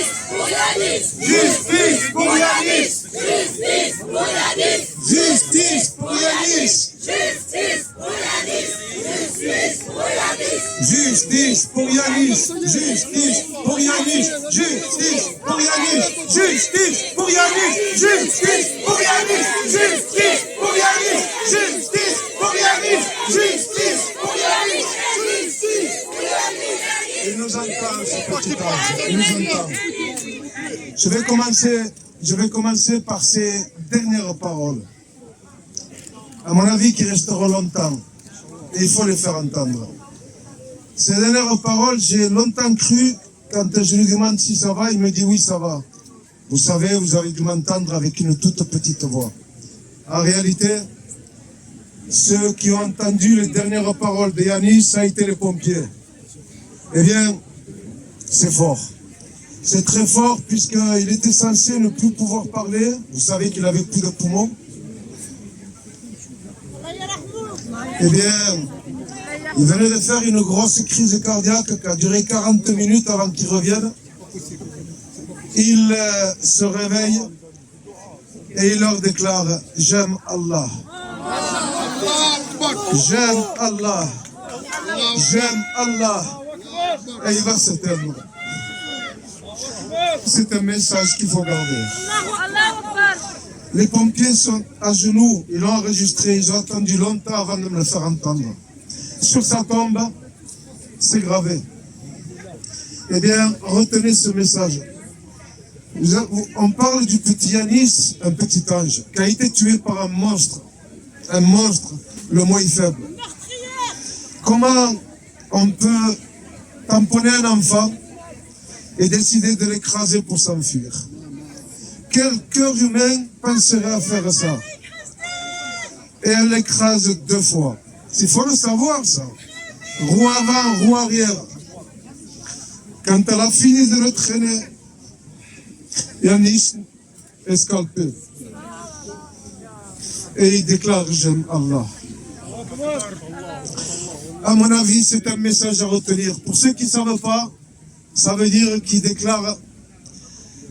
Justice pour Yanis. Justice pour Yanis. Justice pour Yanis. Justice pour Yanis. Justice pour Yanis. Justice pour Yanis. Justice pour Yanis. Justice pour Yanis. Justice pour Yanis. Justice pour Yanis. Justice pour Yanis. Il nous entend, ce petit ange. Il nous entend. Je vais commencer par ces dernières paroles. À mon avis, qui resteront longtemps. Et il faut les faire entendre. Ces dernières paroles, j'ai longtemps cru, quand je lui demande si ça va, il me dit oui, ça va. Vous savez, vous avez dû m'entendre avec une toute petite voix. En réalité, ceux qui ont entendu les dernières paroles de Yanis, ça a été les pompiers. Eh bien, c'est fort. C'est très fort puisqu'il était censé ne plus pouvoir parler. Vous savez qu'il avait plus de poumons. Eh bien, il venait de faire une grosse crise cardiaque qui a duré 40 minutes avant qu'il revienne. Il se réveille et il leur déclare « J'aime Allah. J'aime Allah. J'aime Allah. » Et il va s'éteindre. C'est un message qu'il faut garder. Les pompiers sont à genoux, ils l'ont enregistré, ils ont attendu longtemps avant de me le faire entendre. Sur sa tombe, c'est gravé. Eh bien, retenez ce message. On parle du petit Yanis, un petit ange, qui a été tué par un monstre. Un monstre, le mot est faible. Comment on peut tamponner un enfant et décider de l'écraser pour s'enfuir? Quel cœur humain penserait à faire ça? Et elle l'écrase 2 fois. Il faut le savoir, ça. Roue avant, roue arrière. Quand elle a fini de le traîner, Yanis est scalpé. Et il déclare « J'aime Allah ». À mon avis, c'est un message à retenir. Pour ceux qui ne savent pas, ça veut dire qu'il déclare,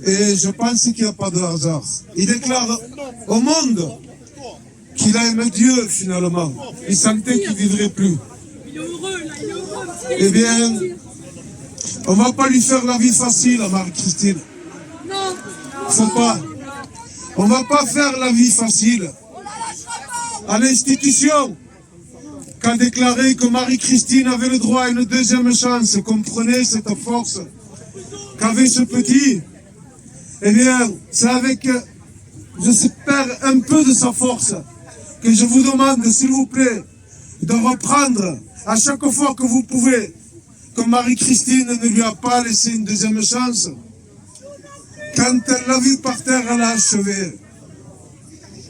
et je pense qu'il n'y a pas de hasard, il déclare au monde qu'il a aimé Dieu finalement. Il sentait qu'il ne vivrait plus. Eh bien, on ne va pas lui faire la vie facile à Marie-Christine. Faut pas. On ne va pas faire la vie facile à l'institution qui a déclaré que Marie-Christine avait le droit à une deuxième chance. Comprenez cette force qu'avait ce petit. Eh bien, c'est avec, j'espère, un peu de sa force que je vous demande, s'il vous plaît, de reprendre à chaque fois que vous pouvez que Marie-Christine ne lui a pas laissé une deuxième chance. Quand elle l'a vu par terre, elle a achevé,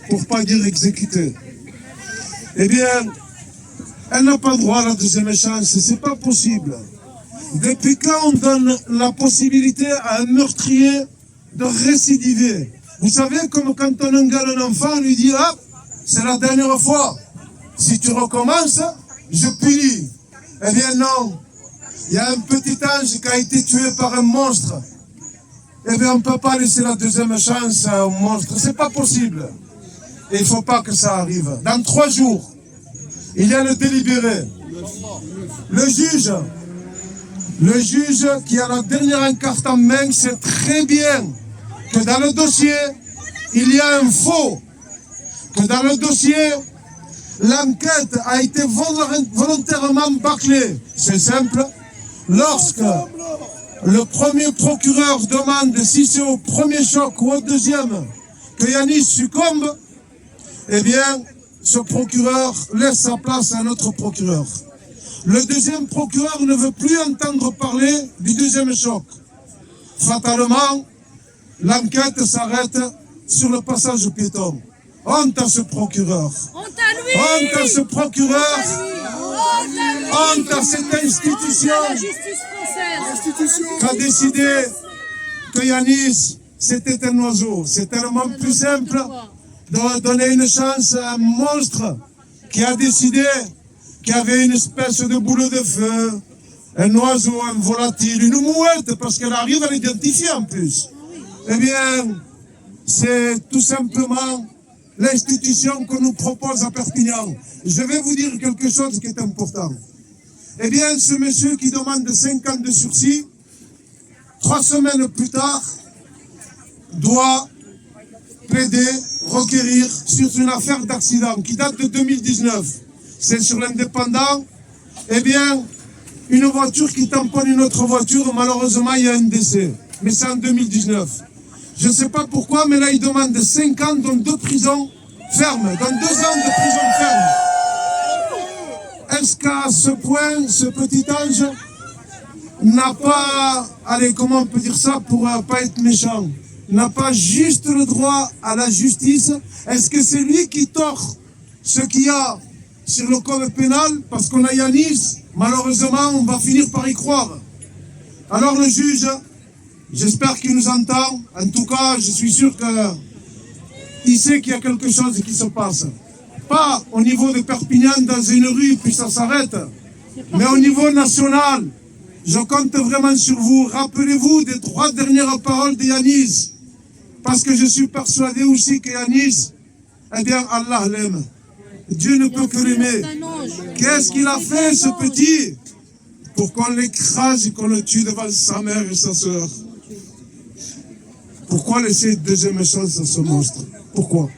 pour pas dire exécuté. Eh bien, elle n'a pas droit à la deuxième chance, c'est pas possible. Depuis quand on donne la possibilité à un meurtrier de récidiver? Vous savez, comme quand on engueule un enfant, on lui dit « Ah, c'est la dernière fois. Si tu recommences, je punis. » Eh bien non. Il y a un petit ange qui a été tué par un monstre. Eh bien, on ne peut pas laisser la deuxième chance à un monstre. C'est pas possible. Et il ne faut pas que ça arrive. Dans 3 jours, il y a le délibéré. Le juge qui a la dernière carte en main sait très bien que dans le dossier, il y a un faux. Que dans le dossier, l'enquête a été volontairement bâclée. C'est simple. Lorsque le premier procureur demande si c'est au premier choc ou au deuxième que Yanis succombe, eh bien, ce procureur laisse sa place à un autre procureur. Le deuxième procureur ne veut plus entendre parler du deuxième choc. Fatalement, l'enquête s'arrête sur le passage piéton. Honte à ce procureur. Honte à lui. Honte à ce procureur. Honte à cette institution qui a décidé que Yanis, c'était un oiseau. C'est tellement plus simple de donner une chance à un monstre qui a décidé qu'il y avait une espèce de boule de feu, un oiseau, un volatile, une mouette, parce qu'elle arrive à l'identifier en plus. Eh bien, c'est tout simplement l'institution qu'on nous propose à Perpignan. Je vais vous dire quelque chose qui est important. Eh bien, ce monsieur qui demande 5 ans de sursis, 3 semaines plus tard, doit plaider, requérir sur une affaire d'accident qui date de 2019. C'est sur l'Indépendant. Eh bien, une voiture qui tamponne une autre voiture, malheureusement, il y a un décès. Mais c'est en 2019. Je ne sais pas pourquoi, mais là, il demande 5 ans, dont 2 prisons fermes, dans 2 ans de prison ferme. Est-ce qu'à ce point, ce petit ange n'a pas, allez, comment on peut dire ça pour pas être méchant, n'a pas juste le droit à la justice? Est-ce que c'est lui qui tord ce qu'il y a sur le code pénal? Parce qu'on a Yanis, malheureusement, on va finir par y croire. Alors le juge, j'espère qu'il nous entend. En tout cas, je suis sûr qu'il sait qu'il y a quelque chose qui se passe. Pas au niveau de Perpignan, dans une rue, puis ça s'arrête. Mais au niveau national, je compte vraiment sur vous. Rappelez-vous des 3 dernières paroles de Yanis. Parce que je suis persuadé aussi que Yanis, eh bien, Allah l'aime. Dieu ne peut que l'aimer. Qu'est-ce qu'il a fait, ce petit, pour qu'on l'écrase et qu'on le tue devant sa mère et sa sœur? Pourquoi laisser deuxième chance à ce monstre? Pourquoi?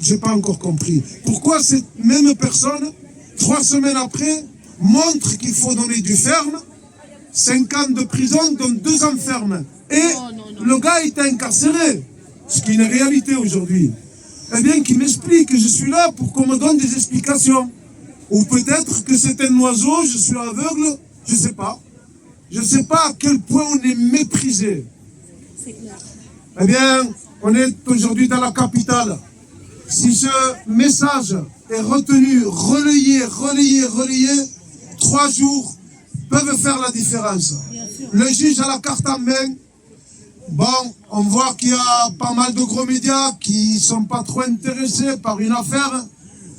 Je n'ai pas encore compris. Pourquoi cette même personne, 3 semaines après, montre qu'il faut donner du ferme, 5 ans de prison, dont 2 ans ferme. Et le gars est incarcéré, ce qui est une réalité aujourd'hui. Eh bien, qu'il m'explique, je suis là pour qu'on me donne des explications. Ou peut-être que c'est un oiseau, je suis aveugle, je ne sais pas. Je ne sais pas à quel point on est méprisé. Eh bien, on est aujourd'hui dans la capitale. Si ce message est retenu, relayé, 3 jours peuvent faire la différence. Le juge a la carte en main. Bon, on voit qu'il y a pas mal de gros médias qui ne sont pas trop intéressés par une affaire.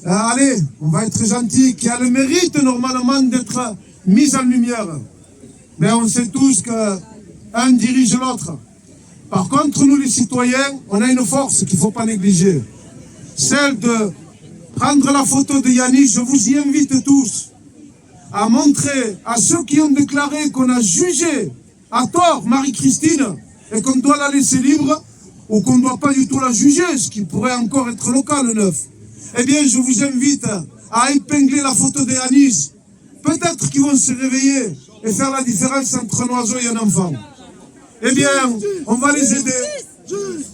Allez, on va être gentil, qui a le mérite normalement d'être mise en lumière. Mais on sait tous qu'un dirige l'autre. Par contre, nous les citoyens, on a une force qu'il ne faut pas négliger. Celle de prendre la photo de Yanis. Je vous y invite tous à montrer à ceux qui ont déclaré qu'on a jugé à tort Marie-Christine et qu'on doit la laisser libre ou qu'on ne doit pas du tout la juger, ce qui pourrait encore être le cas le 9. Eh bien, je vous invite à épingler la photo de Yanis. Peut-être qu'ils vont se réveiller et faire la différence entre un oiseau et un enfant. Eh bien, on va les aider.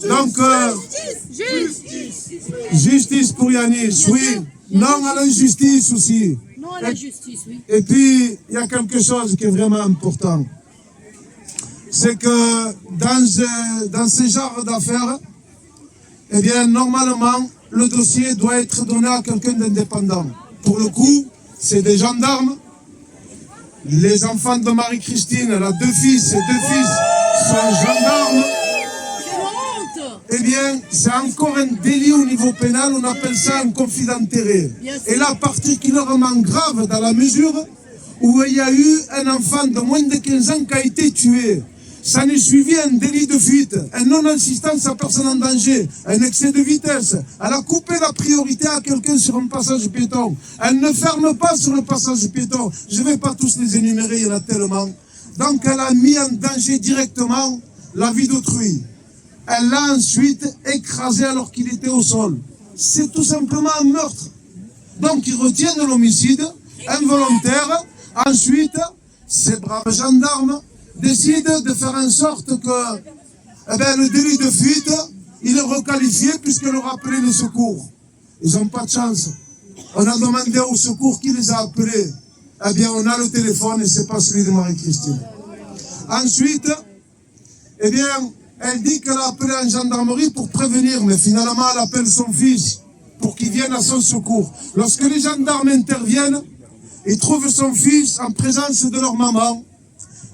Donc, justice pour Yanis, oui. Non à l'injustice aussi. Non à la justice, oui. Et puis, il y a quelque chose qui est vraiment important. C'est que dans ce genre d'affaires, eh bien, normalement, le dossier doit être donné à quelqu'un d'indépendant. Pour le coup, c'est des gendarmes. Les enfants de Marie-Christine, elle a 2 fils, et 2 fils sont gendarmes. Eh bien, c'est encore un délit au niveau pénal, on appelle ça un conflit d'intérêt. Et là, particulièrement grave dans la mesure où il y a eu un enfant de moins de 15 ans qui a été tué. Ça n'est suivi un délit de fuite, un non-assistance à personne en danger, un excès de vitesse. Elle a coupé la priorité à quelqu'un sur un passage piéton. Elle ne ferme pas sur le passage piéton. Je ne vais pas tous les énumérer, il y en a tellement. Donc elle a mis en danger directement la vie d'autrui. Elle l'a ensuite écrasé alors qu'il était au sol. C'est tout simplement un meurtre. Donc ils retiennent l'homicide involontaire. Ensuite, ces braves gendarmes décident de faire en sorte que le délit de fuite, il est requalifié puisqu'ils leur appelé le secours. Ils n'ont pas de chance. On a demandé au secours qui les a appelés. Eh bien, on a le téléphone et c'est pas celui de Marie-Christine. Ensuite, eh bien, elle dit qu'elle a appelé en gendarmerie pour prévenir, mais finalement, elle appelle son fils pour qu'il vienne à son secours. Lorsque les gendarmes interviennent, ils trouvent son fils en présence de leur maman,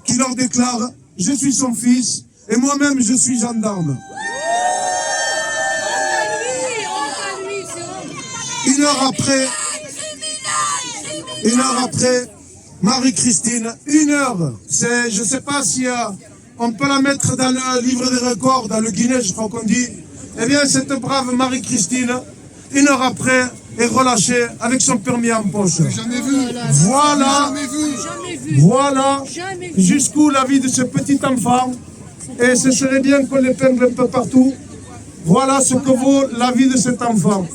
qui leur déclare « Je suis son fils et moi-même je suis gendarme ». Une heure après, Marie-Christine, 1 heure. Je ne sais pas si on peut la mettre dans le livre des records, dans le Guinness, je crois qu'on dit. Eh bien, cette brave Marie-Christine, 1 heure après, est relâchée avec son permis en poche. Jamais vu. Voilà, voilà jusqu'où la vie de ce petit enfant. Et ce serait bien qu'on l'épingle un peu partout. Voilà ce que vaut la vie de cet enfant.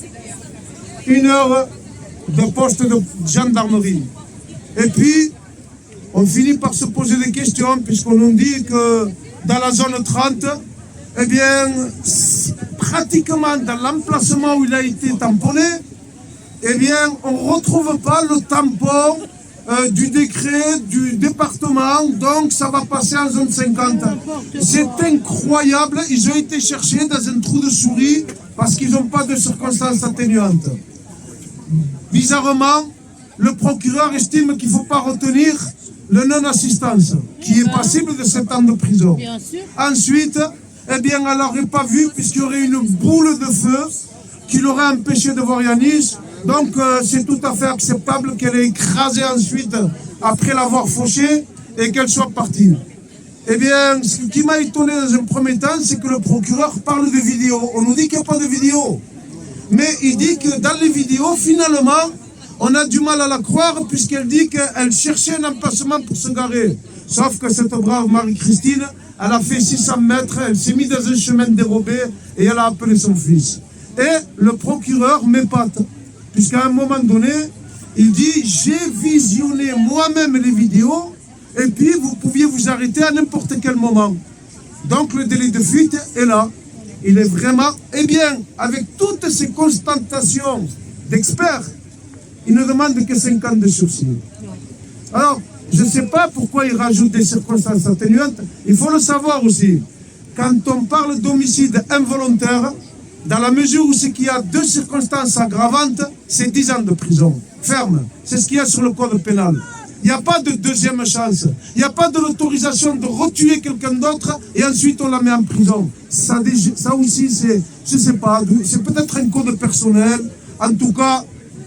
1 heure de poste de gendarmerie. Et puis, on finit par se poser des questions, puisqu'on nous dit que dans la zone 30, eh bien, pratiquement dans l'emplacement où il a été tamponné, eh bien, on ne retrouve pas le tampon du décret du département, donc ça va passer en zone 50. C'est incroyable, ils ont été cherchés dans un trou de souris parce qu'ils n'ont pas de circonstances atténuantes. Bizarrement, le procureur estime qu'il ne faut pas retenir le non-assistance, qui est passible de 7 ans de prison. Ensuite, eh bien, elle n'aurait pas vu, puisqu'il y aurait une boule de feu qui l'aurait empêché de voir Yanis. Donc, c'est tout à fait acceptable qu'elle ait écrasé ensuite, après l'avoir fauché, et qu'elle soit partie. Eh bien, ce qui m'a étonné dans un premier temps, c'est que le procureur parle de vidéos. On nous dit qu'il n'y a pas de vidéo. Mais il dit que dans les vidéos, finalement, on a du mal à la croire, puisqu'elle dit qu'elle cherchait un emplacement pour se garer. Sauf que cette brave Marie-Christine, elle a fait 600 mètres, elle s'est mise dans un chemin dérobé, et elle a appelé son fils. Et le procureur m'épate, puisqu'à un moment donné, il dit « J'ai visionné moi-même les vidéos, et puis vous pouviez vous arrêter à n'importe quel moment. » Donc le délai de fuite est là. Il est vraiment... Eh bien, avec toutes ces constatations d'experts, il ne demande que 5 ans de sursis. Alors, je ne sais pas pourquoi il rajoute des circonstances atténuantes. Il faut le savoir aussi. Quand on parle d'homicide involontaire, dans la mesure où c'est qu'il y a 2 circonstances aggravantes, c'est 10 ans de prison. Ferme. C'est ce qu'il y a sur le code pénal. Il n'y a pas de deuxième chance. Il n'y a pas de l'autorisation de retuer quelqu'un d'autre et ensuite on la met en prison. Ça aussi, c'est, je ne sais pas, c'est peut-être un code personnel. En tout cas,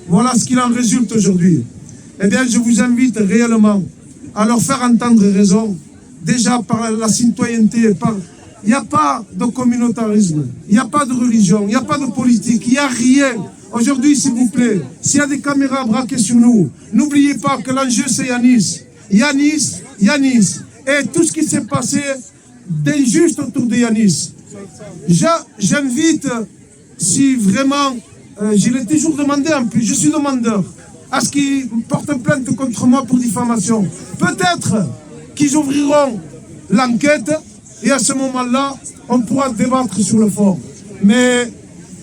voilà ce qu'il en résulte aujourd'hui. Eh bien, je vous invite réellement à leur faire entendre raison. Déjà par la citoyenneté, il n'y a pas de communautarisme, il n'y a pas de religion, il n'y a pas de politique, il n'y a rien. Aujourd'hui, s'il vous plaît, s'il y a des caméras braquées sur nous, n'oubliez pas que l'enjeu c'est Yanis. Yanis, Yanis. Et tout ce qui s'est passé d'injuste autour de Yanis. J'invite, si vraiment, je l'ai toujours demandé en plus, je suis demandeur, à ce qu'ils portent plainte contre moi pour diffamation. Peut-être qu'ils ouvriront l'enquête et à ce moment-là, on pourra débattre sur le fond. Mais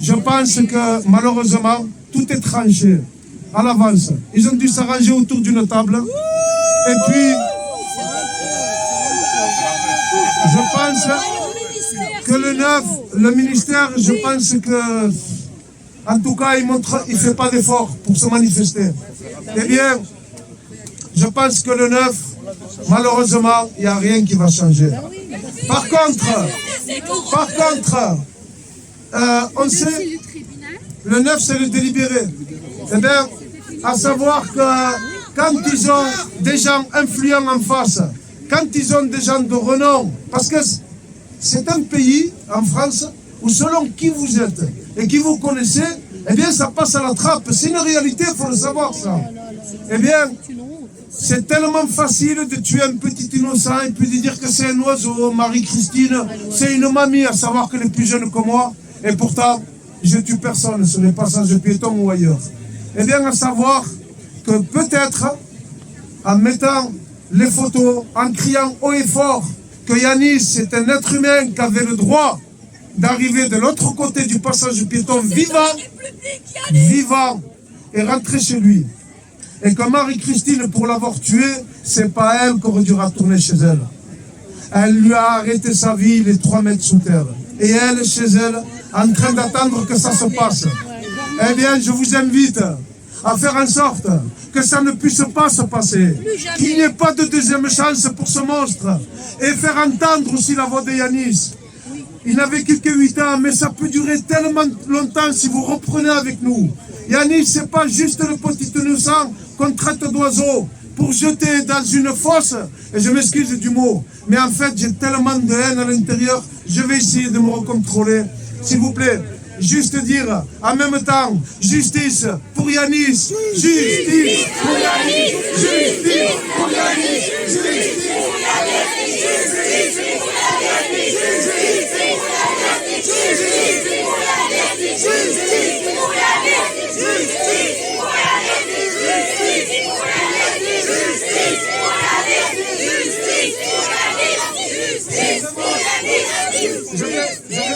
je pense que malheureusement, tout est tranché à l'avance. Ils ont dû s'arranger autour d'une table. Et puis, je pense que le ministère, je pense que, en tout cas, il ne fait pas d'effort pour se manifester. Eh bien, je pense que le 9, malheureusement, il n'y a rien qui va changer. Par contre, on sait, le 9 c'est le délibéré. Eh bien, à savoir que quand ils ont des gens influents en face, quand ils ont des gens de renom, parce que c'est un pays, en France, où selon qui vous êtes et qui vous connaissez, eh bien ça passe à la trappe. C'est une réalité, il faut le savoir ça. Eh bien, c'est tellement facile de tuer un petit innocent et puis de dire que c'est un oiseau, Marie-Christine, c'est une mamie, à savoir qu'elle est plus jeune que moi, et pourtant, je tue personne sur les passages piétons ou ailleurs. Eh bien, à savoir que peut-être, en mettant les photos, en criant haut et fort que Yanis c'est un être humain qui avait le droit d'arriver de l'autre côté du passage piéton vivant, et rentrer chez lui. Et que Marie-Christine, pour l'avoir tué, c'est pas elle qui aurait dû retourner chez elle. Elle lui a arrêté sa vie, les 3 mètres sous terre. Et elle, chez elle, en train d'attendre que ça se passe. Eh bien, je vous invite à faire en sorte que ça ne puisse pas se passer. Qu'il n'y ait pas de deuxième chance pour ce monstre. Et faire entendre aussi la voix de Yanis. Il n'avait que 8 ans, mais ça peut durer tellement longtemps si vous reprenez avec nous. Yanis, c'est pas juste le petit innocent qu'on traite d'oiseau, pour jeter dans une fosse, et je m'excuse du mot, mais en fait j'ai tellement de haine à l'intérieur, je vais essayer de me recontrôler. S'il vous plaît, juste dire en même temps, justice pour Yanis, justice pour Yanis, justice pour Yanis, justice pour Yanis, justice pour Yanis, justice pour Yanis, justice pour Yanis, justice pour Yanis, justice pour Yanis, justice pour Yanis, justice pour Yanis, justice pour Yanis, justice pour Yanis. Je vais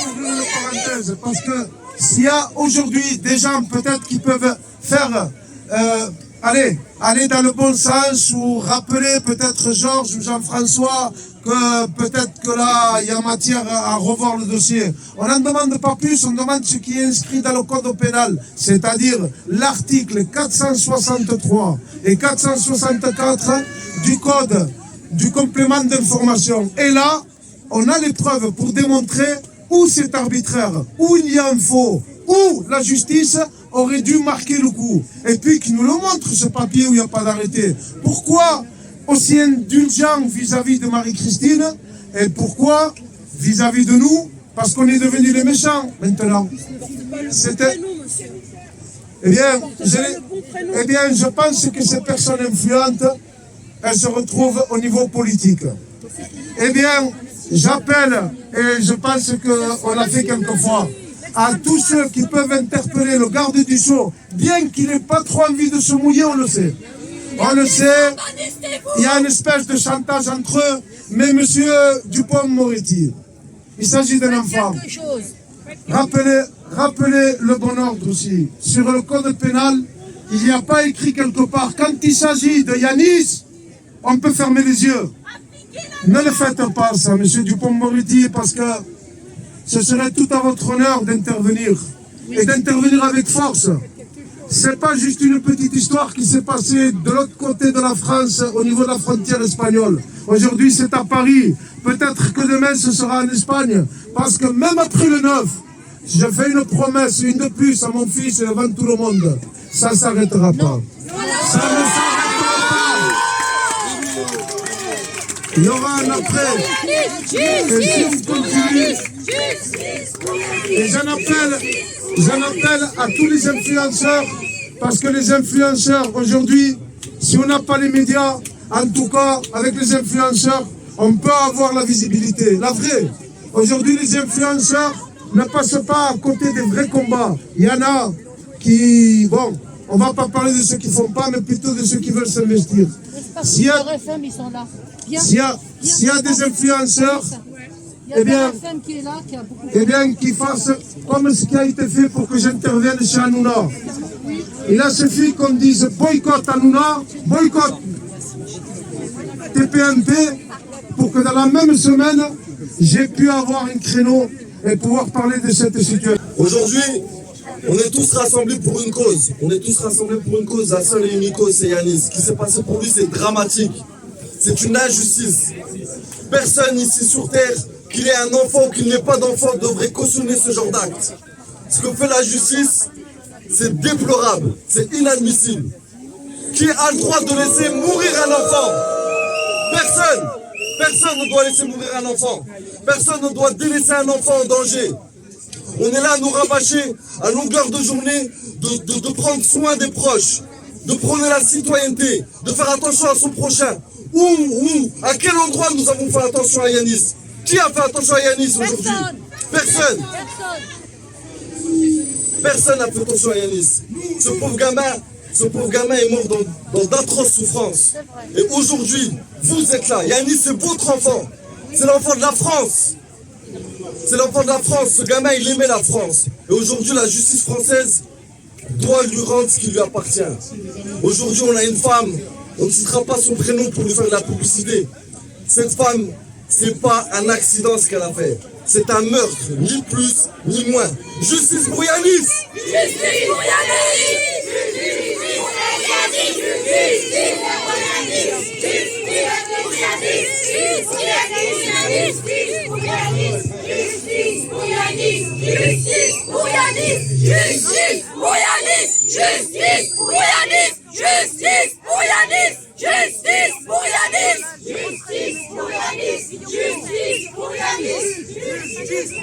ouvrir une parenthèse parce que s'il y a aujourd'hui des gens peut-être qui peuvent faire aller dans le bon sens ou rappeler peut-être Georges ou Jean-François que peut-être que là il y a matière à revoir le dossier. On n'en demande pas plus, on demande ce qui est inscrit dans le code pénal, c'est-à-dire l'article 463 et 464 du code du complément d'information. Et là, on a les preuves pour démontrer où c'est arbitraire, où il y a un faux, où la justice aurait dû marquer le coup. Et puis qu'il nous le montre, ce papier où il n'y a pas d'arrêté. Pourquoi aussi indulgent vis-à-vis de Marie-Christine? Et pourquoi vis-à-vis de nous? Parce qu'on est devenus les méchants maintenant. C'était... Eh bien, je pense que ces personnes influentes, elles se retrouvent au niveau politique. Eh bien, j'appelle, et je pense qu'on l'a fait quelquefois, à tous ceux qui peuvent interpeller le garde du sceau, bien qu'il n'ait pas trop envie de se mouiller, on le sait. On le sait, il y a une espèce de chantage entre eux, mais monsieur Dupond-Moretti, il s'agit d'un enfant. Rappelez le bon ordre aussi. Sur le code pénal, il n'y a pas écrit quelque part, quand il s'agit de Yanis, on peut fermer les yeux. Ne le faites pas ça, monsieur Dupond-Moretti, parce que ce serait tout à votre honneur d'intervenir. Et d'intervenir avec force. C'est pas juste une petite histoire qui s'est passée de l'autre côté de la France, au niveau de la frontière espagnole. Aujourd'hui, c'est à Paris. Peut-être que demain, ce sera en Espagne. Parce que même après le 9, si je fais une promesse, une de plus à mon fils et devant tout le monde, ça ne s'arrêtera pas. Ça ne s'arrêtera pas. Il y aura un après. Et si on continue, et j'en appelle à tous les influenceurs, parce que les influenceurs aujourd'hui, si on n'a pas les médias, en tout cas avec les influenceurs, on peut avoir la visibilité. La vraie, aujourd'hui les influenceurs ne passent pas à côté des vrais combats. Il y en a qui, bon, on ne va pas parler de ceux qui ne font pas, mais plutôt de ceux qui veulent s'investir. S'il y a des influenceurs, eh bien, qu'ils fassent comme ce qui a été fait pour que j'intervienne chez Hanouna. Il a suffi qu'on dise boycott Hanouna, boycott TPMP, pour que dans la même semaine, j'ai pu avoir un créneau et pouvoir parler de cette situation. Aujourd'hui, on est tous rassemblés pour une cause. On est tous rassemblés pour une cause. La seule et unique cause, c'est Yanis. Ce qui s'est passé pour lui, c'est dramatique. C'est une injustice. Personne ici sur Terre, qu'il ait un enfant ou qu'il n'ait pas d'enfant, devrait cautionner ce genre d'acte. Ce que fait la justice, c'est déplorable, c'est inadmissible. Qui a le droit de laisser mourir un enfant? Personne. Personne ne doit laisser mourir un enfant. Personne ne doit délaisser un enfant en danger. On est là à nous rabâcher à longueur de journée de prendre soin des proches, de prôner la citoyenneté, de faire attention à son prochain. À quel endroit nous avons fait attention à Yanis? Qui a fait attention à Yanis aujourd'hui? Personne. Personne n'a fait attention à Yanis. Ce pauvre gamin est mort dans d'atroces souffrances. Et aujourd'hui, vous êtes là. Yanis, c'est votre enfant. C'est l'enfant de la France. C'est l'enfant de la France. Ce gamin, il aimait la France. Et aujourd'hui, la justice française doit lui rendre ce qui lui appartient. Aujourd'hui, on a une femme. On ne citera pas son prénom pour lui faire de la publicité. Cette femme, c'est pas un accident ce qu'elle a fait. C'est un meurtre, ni plus, ni moins. Justice pour Yanis! Justice pour Yanis! Justice pour Yanis! Justice pour Yanis! Justice pour Yanis! Justice pour Yanis! Justice pour Yanis! Justice pour Yanis! Justice pour Yanis! Justice pour Yanis! Justice pour Yanis! Justice pour Yanis! Justice!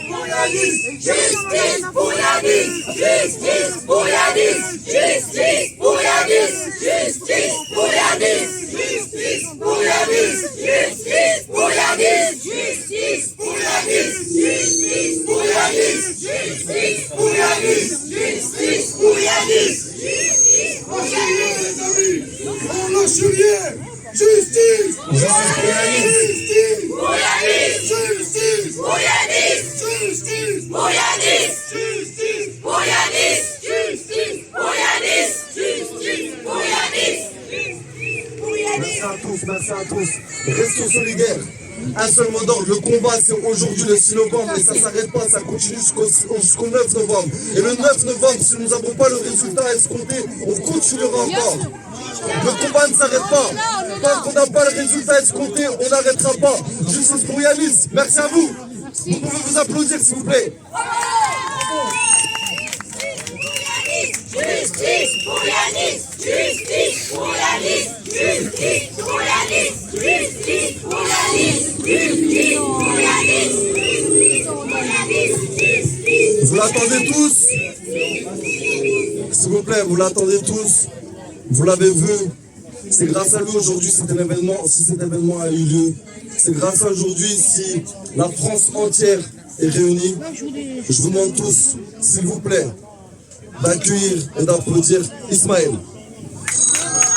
pour Yanis, justice pour Yanis, justice pour Yanis, justice pour Yanis, justice pour Yanis, justice pour Yanis, justice pour Yanis, justice pour Yanis, justice pour Yanis, justice pour Yanis, justice pour Yanis, justice pour Yanis. On lâche rien. Justice pour Yanis. Justice pour Yanis, Justice pour Yanis, Justice pour Yanis, Justice pour Yanis, justice pour Yanis, justice pour Yanis, pour Yanis. Merci à tous, merci à tous. Restons solidaires. Un seul mot d'ordre, le combat c'est aujourd'hui le 6 novembre, mais ça ne s'arrête pas, ça continue jusqu'au 9 novembre. Et le 9 novembre, si nous n'avons pas le résultat escompté, on continuera encore. Le combat ne s'arrête pas. Tant qu'on n'a pas le résultat escompté, on n'arrêtera pas. Justice pour Yanis, merci à vous. Vous pouvez vous applaudir s'il vous plaît. Justice pour Yanis, justice pour Yanis, justice pour Yanis, justice pour Yanis, justice pour Yanis, justice pour Yanis, justice. Vous l'attendez tous? S'il vous plaît, vous l'attendez tous. Vous l'avez vu. C'est grâce à lui aujourd'hui si cet événement a eu lieu. C'est grâce à aujourd'hui si la France entière est réunie. Je vous demande tous, s'il vous plaît, d'accueillir et d'applaudir Ismaël.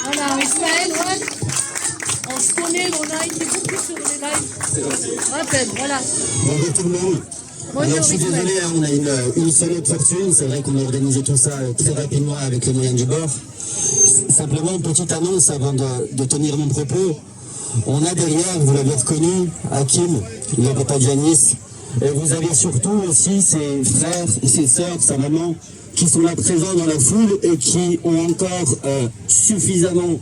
Voilà, Ismaël, ouais. On se connaît, on a été beaucoup sur les lives. Rappel, voilà. Bonjour tout le monde. Alors, je suis désolé, hein, on a une seule autre fortune. C'est vrai qu'on a organisé tout ça très rapidement avec les moyens du bord. Simplement, une petite annonce avant de tenir mon propos. On a derrière, vous l'avez reconnu, Hakim, le papa de Yanis. Et vous avez surtout aussi ses frères et ses sœurs, sa maman, qui sont là présents dans la foule et qui ont encore suffisamment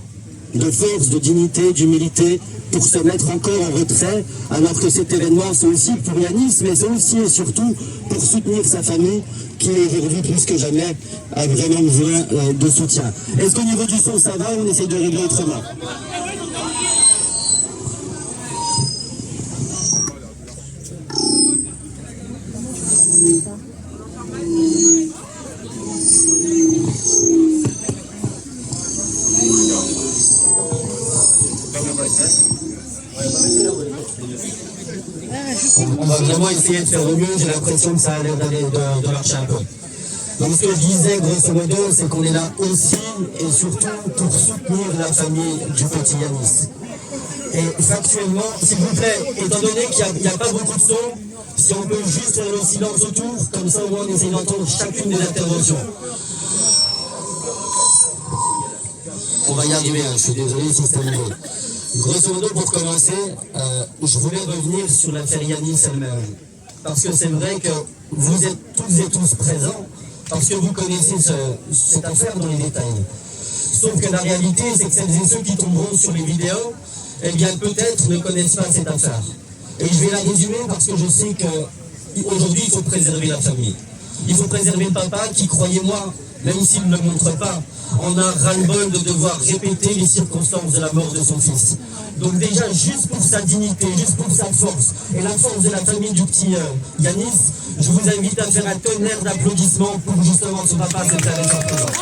de force, de dignité, d'humilité pour se mettre encore en retrait, alors que cet événement c'est aussi pour Yanis, mais c'est aussi et surtout pour soutenir sa famille qui aujourd'hui plus que jamais a vraiment besoin de soutien. Est-ce qu'au niveau du son ça va ou on essaie de régler autrement? On va vraiment essayer de faire au mieux, j'ai l'impression que ça a l'air d'aller de marcher un peu. Donc ce que je disais grosso modo, c'est qu'on est là aussi et surtout pour soutenir la famille du petit Yanis. Et factuellement, s'il vous plaît, étant donné qu'il n'y a pas beaucoup de sons, si on peut juste faire le silence autour, comme ça au moins on essaie d'entendre chacune des interventions. On va y arriver, hein, je suis désolé si c'est un niveau. Grosso modo, pour commencer, je voulais revenir sur l'affaire Yanis elle-même. Parce que c'est vrai que vous êtes toutes et tous présents, parce que vous connaissez cette affaire dans les détails. Sauf que la réalité, c'est que celles et ceux qui tomberont sur les vidéos, eh bien peut-être ne connaissent pas cette affaire. Et je vais la résumer parce que je sais qu'aujourd'hui, il faut préserver la famille. Il faut préserver le papa qui, croyez-moi, même s'il ne le montre pas, on a ras-le-bol de devoir répéter les circonstances de la mort de son fils. Donc déjà, juste pour sa dignité, juste pour sa force, et la force de la famille du petit Yanis, je vous invite à faire un tonnerre d'applaudissements pour justement ce papa, cette avec sa présence.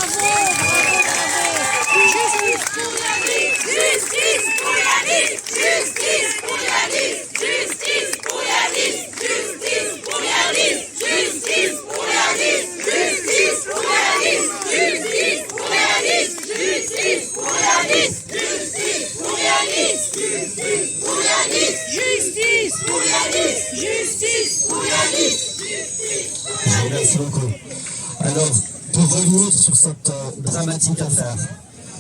Justice pour Yanis, justice pour Yanis, justice pour Yanis, justice pour Yanis, justice pour Yanis, justice pour Yanis, justice pour Yanis, justice pour Yanis, justice pour Yanis, justice pour Yanis, justice pour Yanis, justice pour Yanis. Je vous remercie beaucoup. Alors, pour revenir sur cette dramatique affaire,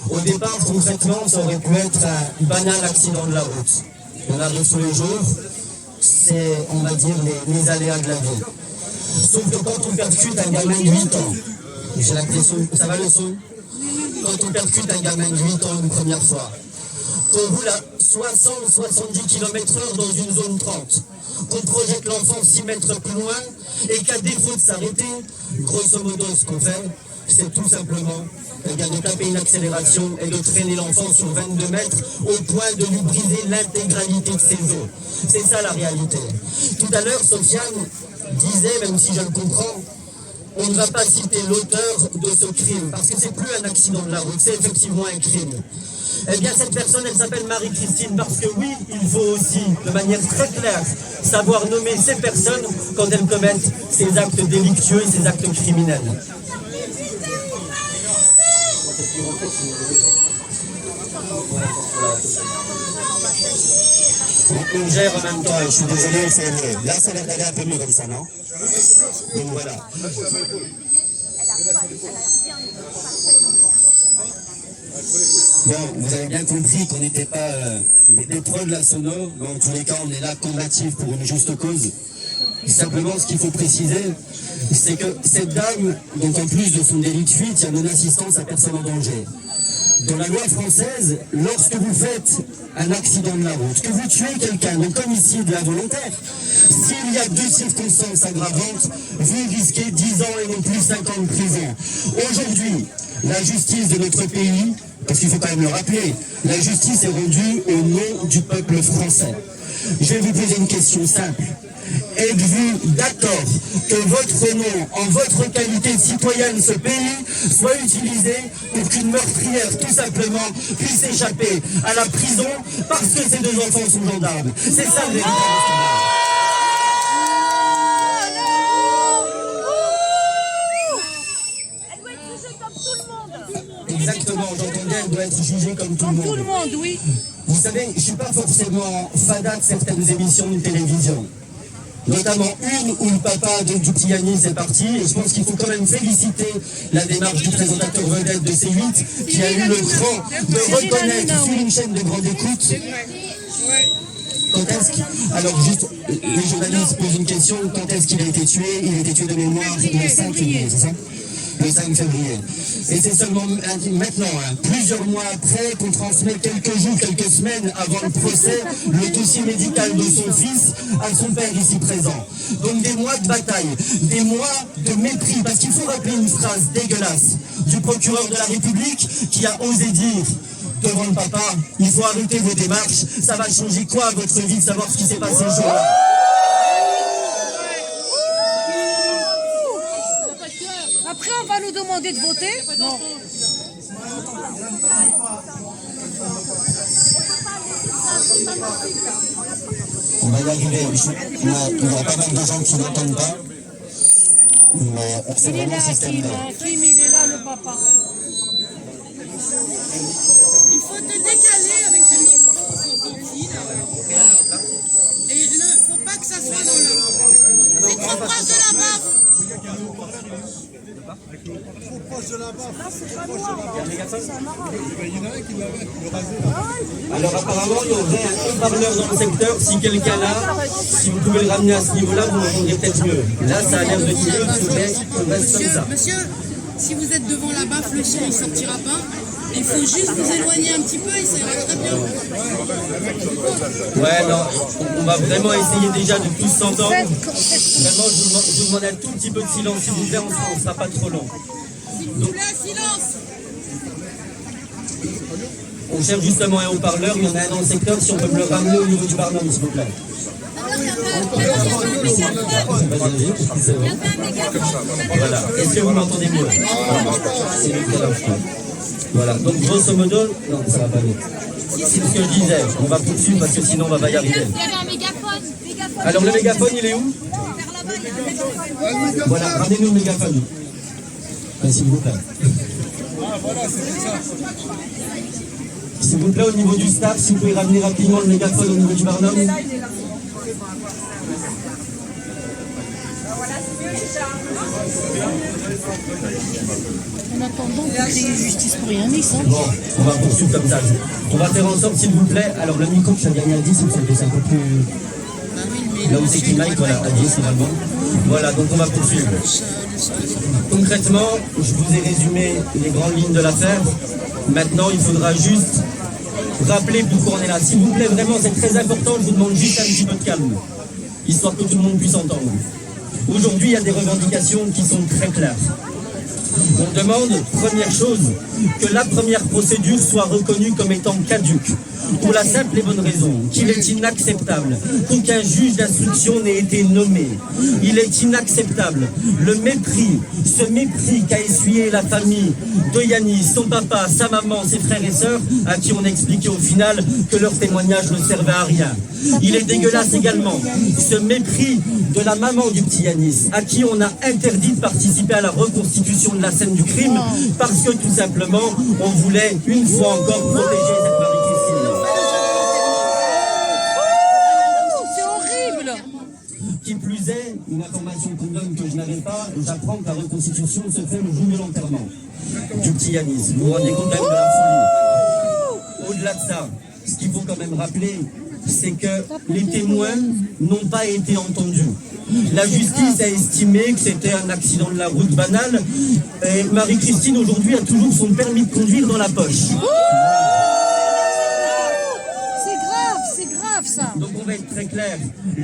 au départ, concrètement, ça aurait pu être un banal accident de la route. On arrive tous les jours, c'est, on va dire, les aléas de la vie. Sauf que quand on percute un gamin de 8 ans, j'ai l'impression, ça va le son? Quand on percute un gamin de 8 ans une première fois, qu'on roule à 60-70 km/h dans une zone 30, qu'on projette l'enfant 6 mètres plus loin, et qu'à défaut de s'arrêter, grosso modo ce qu'on fait, c'est tout simplement de taper une accélération et de traîner l'enfant sur 22 mètres au point de lui briser l'intégralité de ses os. C'est ça la réalité. Tout à l'heure, Sofiane disait, même si je le comprends, on ne va pas citer l'auteur de ce crime, parce que c'est plus un accident de la route, c'est effectivement un crime. Eh bien, cette personne, elle s'appelle Marie-Christine, parce que oui, il faut aussi, de manière très claire, savoir nommer ces personnes quand elles commettent ces actes délictueux et ces actes criminels. On gère en même temps, je suis désolé, c'est mieux. Là, ça va aller un peu mieux comme ça, non? Donc voilà. Bon, vous avez bien compris qu'on n'était pas des pros de la sono, mais en tous les cas, on est là combatifs pour une juste cause. Simplement, ce qu'il faut préciser, c'est que cette dame, donc en plus de son délit de fuite, il y a non-assistance à personne en danger. Dans la loi française, lorsque vous faites un accident de la route, que vous tuez quelqu'un, donc comme ici de la volontaire, s'il y a 2 circonstances aggravantes, vous risquez 10 ans et non plus 5 ans de prison. Aujourd'hui, la justice de notre pays, parce qu'il faut quand même le rappeler, la justice est rendue au nom du peuple français. Je vais vous poser une question simple. Êtes-vous d'accord que votre nom, en votre qualité de citoyen de ce pays, soit utilisé pour qu'une meurtrière, tout simplement, puisse échapper à la prison parce que ses 2 enfants sont gendarmes? C'est ça le véritable scandale. Elle doit être jugée comme tout le monde. Exactement, j'entendais, elle doit être jugée comme tout le monde. Tout le monde, oui. Vous savez, je ne suis pas forcément fada de certaines émissions de télévision. Notamment une où le papa du petit Yanis est parti, et je pense qu'il faut quand même féliciter la démarche du présentateur vedette de C8 qui a eu le cran de reconnaître sur une chaîne de grande écoute. Quand est-ce qu'il... Alors juste, les journalistes posent une question, quand est-ce qu'il a été tué? Il a été tué de mémoire le 5 février, c'est ça? Le 5 février. Et c'est seulement maintenant, plusieurs mois après, qu'on transmet quelques jours, quelques semaines avant le procès, le dossier médical de son fils à son père ici présent. Donc des mois de bataille, des mois de mépris, parce qu'il faut rappeler une phrase dégueulasse du procureur de la République qui a osé dire devant le papa, il faut arrêter vos démarches, ça va changer quoi à votre vie de savoir ce qui s'est passé ce jour-là? Après, on va nous demander de voter. Non. On va y arriver. Il y a pas mal de gens qui n'entendent pas. Mais c'est Il est vraiment là, le système. Kim, il est là, le papa. Il faut te décaler avec le micro, et il ne faut pas que ça soit dans le... C'est trop proche de la baffe. Alors apparemment, il y aurait un haut-parleur dans le secteur. Si quelqu'un là, si vous pouvez le ramener à ce niveau-là, vous m'entendrez peut-être mieux. Là, ça a l'air de tirer, on reste comme ça. Monsieur, si vous êtes devant la baffe, le son ne sortira pas. Il faut juste vous éloigner un petit peu et ça ira très bien. Ouais, non, on va vraiment essayer déjà de tous s'entendre. Vraiment, je vous demande un tout petit peu de silence, s'il vous plaît, on ne sera pas trop long. S'il vous plaît, silence. On cherche justement un haut-parleur, il y en a un dans le secteur, si on peut me le ramener au niveau du Barnum, s'il vous plaît. Voilà, est-ce que vous m'entendez mieux? C'est le cas là, je crois. Voilà, donc grosso modo, non, ça va pas vite. C'est ce que je disais, on va poursuivre parce que sinon on va pas y arriver. Il y avait un mégaphone. Alors le mégaphone, il est où? Voilà, ramenez-nous le mégaphone. S'il vous plaît. S'il vous plaît, au niveau du staff, si vous pouvez ramener rapidement le mégaphone au niveau du Barnum. En attendant qu'il y ait justice pour Yanis. Hein. Bon, on va poursuivre comme ça. On va faire en sorte, s'il vous plaît. Alors le micro que je gagné à 10, c'est un peu plus... Là où c'est qu'il Mike, voilà, à 10 finalement. Voilà, donc on va poursuivre. Concrètement, je vous ai résumé les grandes lignes de l'affaire. Maintenant, il faudra juste rappeler pourquoi on est là. S'il vous plaît, vraiment, c'est très important. Je vous demande juste un petit peu de calme, histoire que tout le monde puisse entendre. Aujourd'hui, il y a des revendications qui sont très claires. On demande, première chose, que la première procédure soit reconnue comme étant caduque. pour la simple et bonne raison qu'il est inacceptable qu'aucun juge d'instruction n'ait été nommé. Il est inacceptable le mépris, ce mépris qu'a essuyé la famille de Yanis, son papa, sa maman, ses frères et sœurs, à qui on a expliqué au final que leur témoignage ne servait à rien. Il est dégueulasse également ce mépris de la maman du petit Yanis, à qui on a interdit de participer à la reconstitution de la scène du crime, parce que tout simplement, on voulait une fois encore protéger cette Marie-Christine. C'est horrible. Qui plus est, une information qu'on donne que je n'avais pas, j'apprends que la reconstitution se fait le jour de l'enterrement du petit Yanis. Vous vous rendez compte même de la folie. Au-delà de ça, ce qu'il faut quand même rappeler, c'est que les témoins n'ont pas été entendus. La justice a estimé que c'était un accident de la route banal et Marie-Christine aujourd'hui a toujours son permis de conduire dans la poche. C'est grave ça. Donc on va être très clair,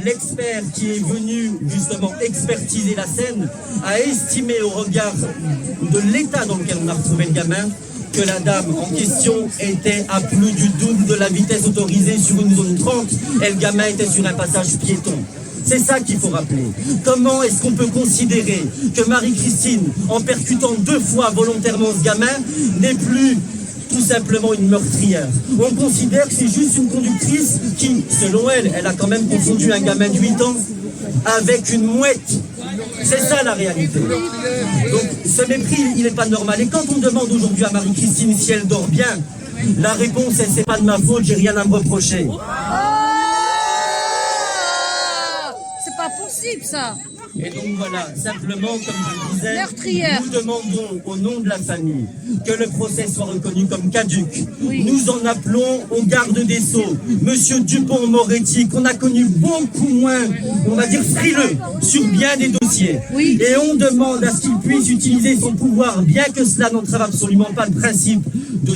l'expert qui est venu justement expertiser la scène a estimé au regard de l'état dans lequel on a retrouvé le gamin que la dame en question était à plus du double de la vitesse autorisée sur une zone 30 et le gamin était sur un passage piéton. C'est ça qu'il faut rappeler. Comment est-ce qu'on peut considérer que Marie-Christine, en percutant 2 fois volontairement ce gamin, n'est plus tout simplement une meurtrière? On considère que c'est juste une conductrice qui, selon elle, elle a quand même confondu un gamin de 8 ans avec une mouette. C'est ça la réalité. Donc ce mépris, il n'est pas normal. Et quand on demande aujourd'hui à Marie-Christine si elle dort bien, la réponse est c'est pas de ma faute, j'ai rien à me reprocher. C'est pas possible ça. Et donc voilà, simplement, comme je disais, Meurtrière. nous demandons au nom de la famille que le procès soit reconnu comme caduc. Oui. Nous en appelons au garde des Sceaux, Monsieur Dupond-Moretti, qu'on a connu beaucoup moins, on va dire frileux, sur bien des dossiers. Oui. Et on demande à ce qu'il puisse utiliser son pouvoir, bien que cela n'entrave absolument pas le principe de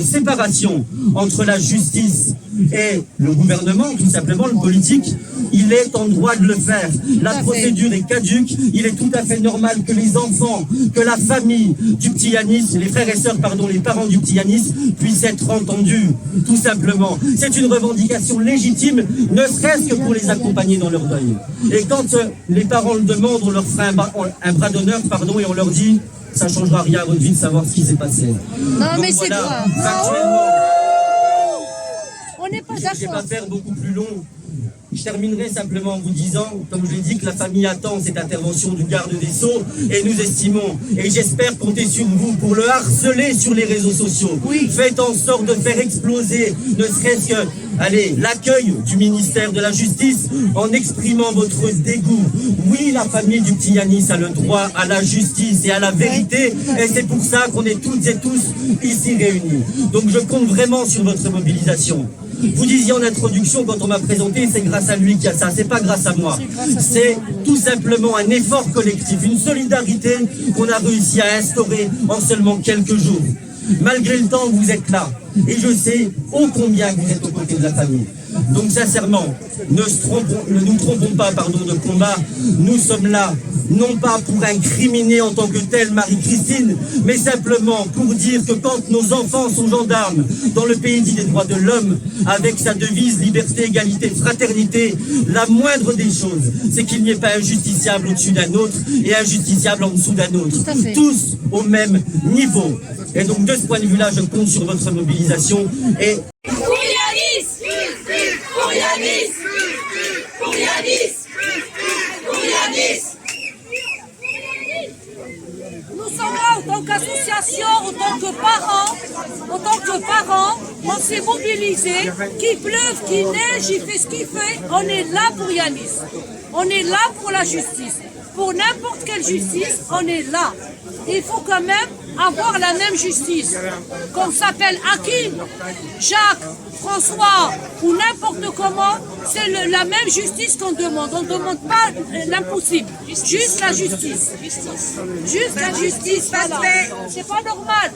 séparation entre la justice et le gouvernement, tout simplement, le politique. Il est en droit de le faire. La procédure est caduque. Il est tout à fait normal que les enfants, que la famille du petit Yanis, les frères et sœurs, pardon, les parents du petit Yanis, puissent être entendus, tout simplement. C'est une revendication légitime, ne serait-ce que pour les accompagner dans leur deuil. Et quand les parents le demandent, on leur fera un bras d'honneur, pardon, et on leur dit, ça ne changera rien à votre vie de savoir ce qui s'est passé. Non, donc mais c'est voilà, grave. factuellement, On n'est pas je ne vais pas d'accord. faire beaucoup plus long. Je terminerai simplement en vous disant, comme je l'ai dit, que la famille attend cette intervention du garde des Sceaux et nous estimons, et j'espère compter sur vous pour le harceler sur les réseaux sociaux. Oui. Faites en sorte de faire exploser, ne serait-ce que, allez, l'accueil du ministère de la Justice en exprimant votre dégoût. Oui, la famille du petit Yanis a le droit à la justice et à la vérité, et c'est pour ça qu'on est toutes et tous ici réunis. Donc je compte vraiment sur votre mobilisation. Vous disiez en introduction, quand on m'a présenté, c'est grâce à lui qu'il y a ça. C'est pas grâce à moi. C'est tout simplement un effort collectif, une solidarité qu'on a réussi à instaurer en seulement quelques jours. Malgré le temps, vous êtes là. Et je sais ô combien vous êtes aux côtés de la famille. Donc sincèrement, ne nous trompons pas de combat. Nous sommes là, non pas pour incriminer en tant que telle Marie-Christine, mais simplement pour dire que quand nos enfants sont gendarmes dans le pays dit des droits de l'homme, avec sa devise liberté, égalité, fraternité, la moindre des choses, c'est qu'il n'y ait pas un justiciable au-dessus d'un autre et un justiciable en dessous d'un autre. Tout à fait. Tous au même niveau. Et donc de ce point de vue-là, je compte sur votre mobilisation et Pour Yanis, pour Yanis, pour Yanis, pour Yanis. Nous sommes là en tant qu'association, en tant que parents, on s'est mobilisés, qu'il pleuve, qu'il neige, il fait ce qu'il fait, on est là pour Yanis. On est là pour la justice. Pour n'importe quelle justice, on est là. Il faut quand même avoir la même justice. Qu'on s'appelle Hakim, Jacques, François ou n'importe comment, c'est la même justice qu'on demande. On ne demande pas l'impossible, juste la justice. Juste la justice, voilà. C'est pas normal.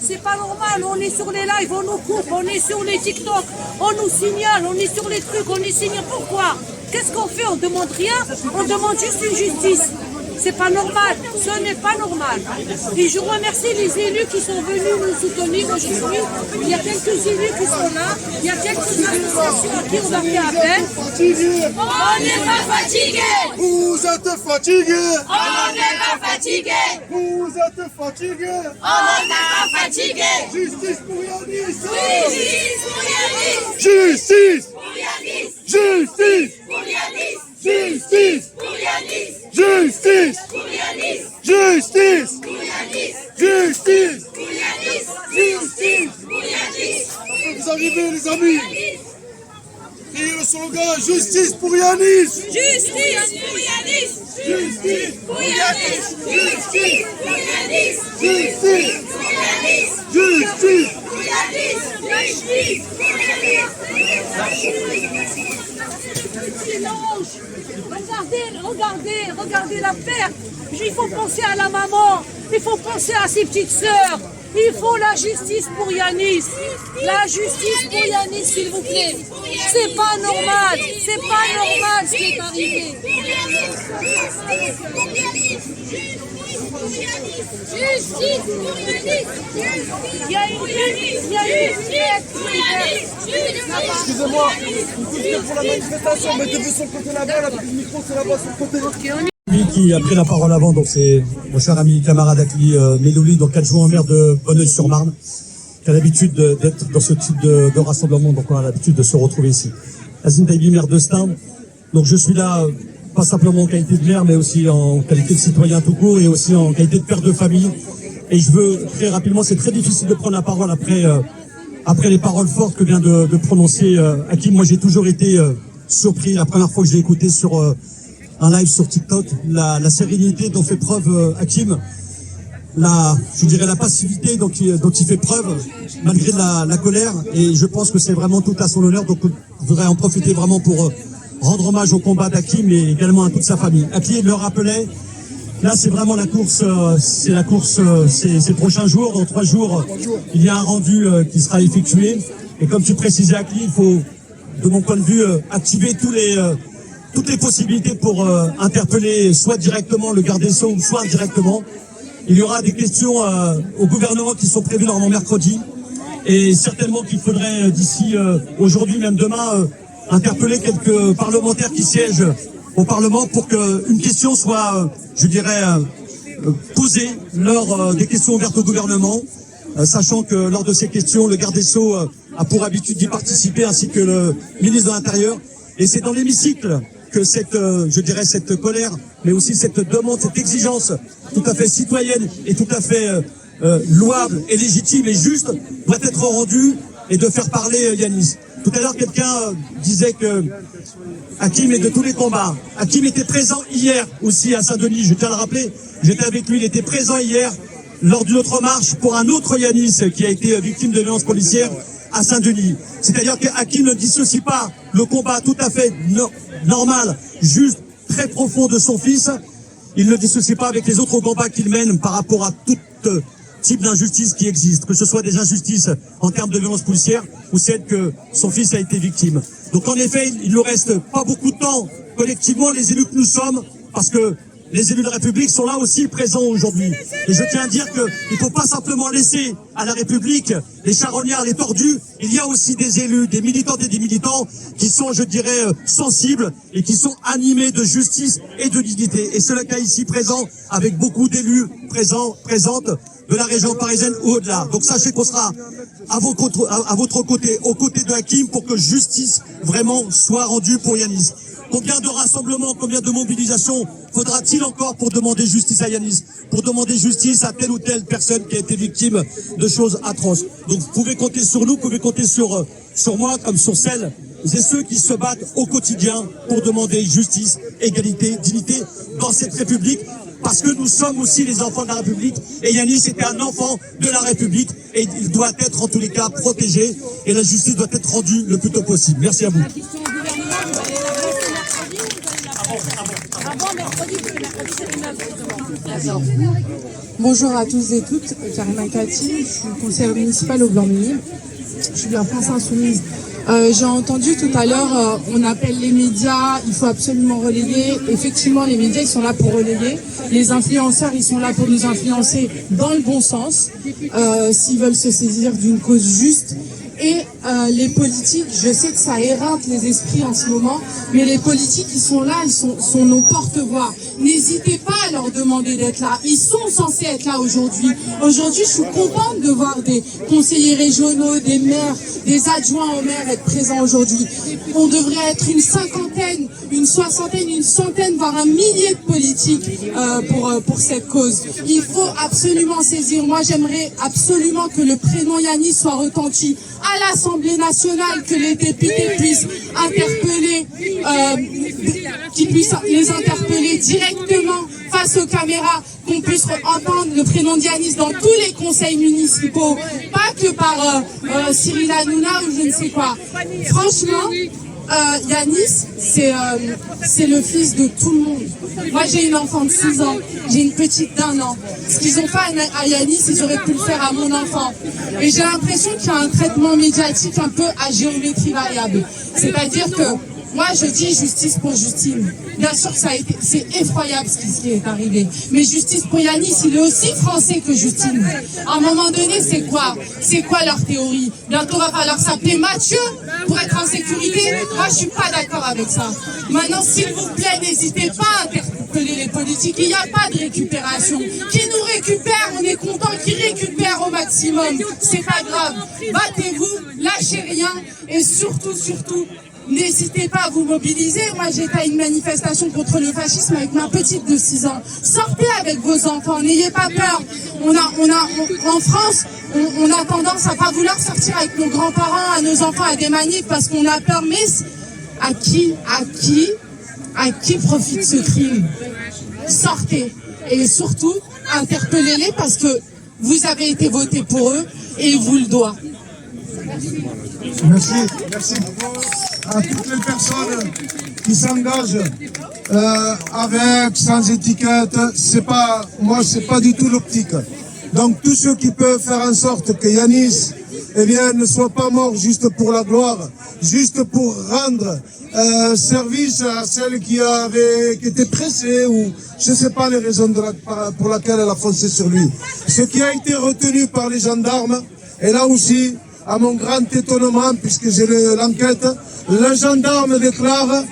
C'est pas normal, on est sur les lives, on nous coupe, on est sur les TikTok, on nous signale, on est sur les trucs, on est signale. Pourquoi? Qu'est-ce qu'on fait? On demande rien, on demande juste une justice. C'est pas normal, ce n'est pas normal. Et je remercie les élus qui sont venus nous soutenir aujourd'hui. Il y a quelques élus qui sont là, il y a quelques associations à qui on a fait appel. On n'est pas fatigué. Vous êtes fatigués. On n'est pas fatigué. Vous êtes fatigués. On n'est pas fatigué. Justice pour Yanis. Justice pour Yanis. Justice. Pour Yanis. Justice. Pour Yanis. Justice. Pour Yanis. Justice. Pour Yanis. Justice. Pour Yanis. Justice. Pour Yanis. Justice. Pour Yanis. Vous arrivez les amis. Criez le slogan Justice pour Yanis. Justice pour Yanis. Justice Pour Yanis. Justice Pour Yanis. Justice Pour Yanis. Justice Pour Yanis. Justice pour Silence. Regardez la perte. Il faut penser à la maman, il faut penser à ses petites sœurs. Il faut la justice pour Yanis. La justice pour Yanis, s'il vous plaît. C'est pas normal. C'est pas normal ce qui est arrivé. Justice pour Yanis. Il y a une Excusez-moi, pour la manifestation, mettez-vous sur le côté là-bas, la prise micro c'est là-bas sur le côté. Lui qui a pris la parole avant, donc c'est mon cher ami camarade Akli Melouli, donc adjoint au maire de Bonneuil-sur-Marne, qui a l'habitude d'être dans ce type de rassemblement, donc on a l'habitude de se retrouver ici. Azim Taibi, maire de Stein, donc je suis là pas simplement en qualité de maire, mais aussi en qualité de citoyen tout court et aussi en qualité de père de famille. Et je veux très rapidement, c'est très difficile de prendre la parole après les paroles fortes que vient de prononcer Hakim. Moi j'ai toujours été surpris la première fois que je l'ai écouté sur un live sur TikTok, la sérénité dont fait preuve Hakim, je dirais la passivité dont il fait preuve malgré la colère, et je pense que c'est vraiment tout à son honneur. Donc je voudrais en profiter vraiment pour rendre hommage au combat d'Hakim et également à toute sa famille. Hakim le rappelait, là c'est vraiment la course, ces prochains jours. Dans 3 jours, il y a un rendu qui sera effectué, et comme tu précisais Hakim, il faut, de mon point de vue, activer toutes les possibilités pour interpeller soit directement le garde des Sceaux, soit indirectement. Il y aura des questions au gouvernement qui sont prévues normalement mercredi, et certainement qu'il faudrait d'ici aujourd'hui, même demain, interpeller quelques parlementaires qui siègent au Parlement pour qu'une question soit, je dirais, posée lors des questions ouvertes au gouvernement, sachant que lors de ces questions, le garde des Sceaux a pour habitude d'y participer, ainsi que le ministre de l'Intérieur. Et c'est dans l'hémicycle que cette colère, mais aussi cette demande, cette exigence tout à fait citoyenne et tout à fait louable et légitime et juste doit être rendue, et de faire parler Yanis. Tout à l'heure, quelqu'un disait que Hakim est de tous les combats. Hakim était présent hier aussi à Saint-Denis, je tiens à le rappeler, j'étais avec lui, il était présent hier lors d'une autre marche pour un autre Yanis qui a été victime de violences policières à Saint-Denis. C'est-à-dire que Hakim ne dissocie pas le combat tout à fait normal, juste, très profond de son fils. Il ne dissocie pas avec les autres combats qu'il mène par rapport à tout type d'injustice qui existe, que ce soit des injustices en termes de violences policières ou celles que son fils a été victime. Donc en effet, il ne reste pas beaucoup de temps, collectivement, les élus que nous sommes, parce que les élus de la République sont là aussi présents aujourd'hui. Et je tiens à dire qu'il ne faut pas simplement laisser à la République les charognards, les tordus. Il y a aussi des élus, des militantes et des militants qui sont, je dirais, sensibles et qui sont animés de justice et de dignité. Et c'est le cas ici présent, avec beaucoup d'élus présentes de la région parisienne ou au-delà. Donc sachez qu'on sera à votre côté, aux côtés de Hakim, pour que justice vraiment soit rendue pour Yanis. Combien de rassemblements, combien de mobilisations faudra-t-il encore pour demander justice à Yanis, pour demander justice à telle ou telle personne qui a été victime de choses atroces? Donc vous pouvez compter sur nous, vous pouvez compter sur moi comme sur celles et ceux qui se battent au quotidien pour demander justice, égalité, dignité dans cette République, parce que nous sommes aussi les enfants de la République, et Yanis était un enfant de la République, et il doit être en tous les cas protégé, et la justice doit être rendue le plus tôt possible. Merci à vous. Bonjour à tous et toutes, Karima Kati, je suis conseillère municipale au Blanc-Ménil. Je suis de la France Insoumise J'ai entendu tout à l'heure, on appelle les médias, il faut absolument relayer. Effectivement, les médias, ils sont là pour relayer. Les influenceurs, ils sont là pour nous influencer dans le bon sens, s'ils veulent se saisir d'une cause juste. Et les politiques, je sais que ça éreinte les esprits en ce moment, mais les politiques, ils sont là, ils sont nos porte-voix. N'hésitez pas à leur demander d'être là. Ils sont censés être là aujourd'hui. Aujourd'hui, je suis contente de voir des conseillers régionaux, des maires, des adjoints au maire être présents aujourd'hui. On devrait être une cinquantaine, une soixantaine, une centaine, voire un millier de politiques pour cette cause. Il faut absolument saisir. Moi, j'aimerais absolument que le prénom Yanis soit retenti à l'Assemblée nationale, que les députés puissent interpeller, qu'ils puissent les interpeller directement face aux caméras, qu'on puisse entendre le prénom d'Yanis dans tous les conseils municipaux, pas que par Cyril Hanouna ou je ne sais quoi. Franchement, Yanis, c'est le fils de tout le monde. Moi, j'ai une enfant de 6 ans, j'ai une petite d'1 an. Ce qu'ils n'ont pas à Yanis, ils auraient pu le faire à mon enfant. Et j'ai l'impression qu'il y a un traitement médiatique un peu à géométrie variable. C'est-à-dire que moi, je dis justice pour Justine. Bien sûr que c'est effroyable ce qui est arrivé. Mais justice pour Yanis, il est aussi français que Justine. À un moment donné, c'est quoi? C'est quoi leur théorie? Bientôt, va falloir s'appeler Mathieu pour être en sécurité. Moi, je suis pas d'accord avec ça. Maintenant, s'il vous plaît, n'hésitez pas à interpeller les politiques. Il n'y a pas de récupération. Qui nous récupère, on est content qu'ils récupèrent au maximum. C'est pas grave. Battez-vous, lâchez rien et surtout, n'hésitez pas à vous mobiliser. Moi, j'étais à une manifestation contre le fascisme avec ma petite de 6 ans. Sortez avec vos enfants, n'ayez pas peur. En France, on a tendance à pas vouloir sortir avec nos grands-parents, à nos enfants, à des manifs parce qu'on a peur. Mais à qui profite ce crime? Sortez. Et surtout, interpellez-les parce que vous avez été votés pour eux et ils vous le doivent. Merci à toutes les personnes qui s'engagent avec, sans étiquette. C'est pas du tout l'optique. Donc tous ceux qui peuvent faire en sorte que Yanis ne soit pas mort juste pour la gloire, juste pour rendre service à celle qui était pressée ou je ne sais pas les raisons pour lesquelles elle a foncé sur lui. Ce qui a été retenu par les gendarmes, et là aussi, à mon grand étonnement, puisque j'ai l'enquête, le gendarme déclare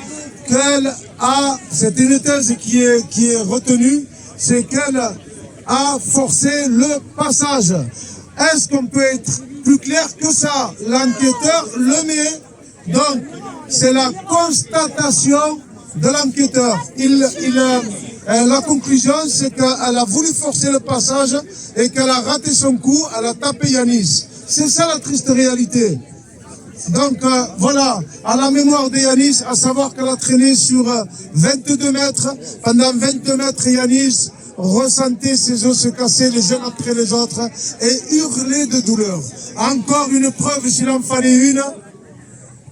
qu'elle a, c'est une thèse qui est retenue, c'est qu'elle a forcé le passage. Est-ce qu'on peut être plus clair que ça? L'enquêteur le met, donc c'est la constatation de l'enquêteur. La conclusion, c'est qu'elle a voulu forcer le passage et qu'elle a raté son coup, elle a tapé Yanis. C'est ça la triste réalité. Donc voilà, à la mémoire de Yanis, à savoir qu'elle a traîné sur 22 mètres. Pendant 22 mètres, Yanis ressentait ses os se casser les uns après les autres et hurlait de douleur. Encore une preuve, s'il en fallait une,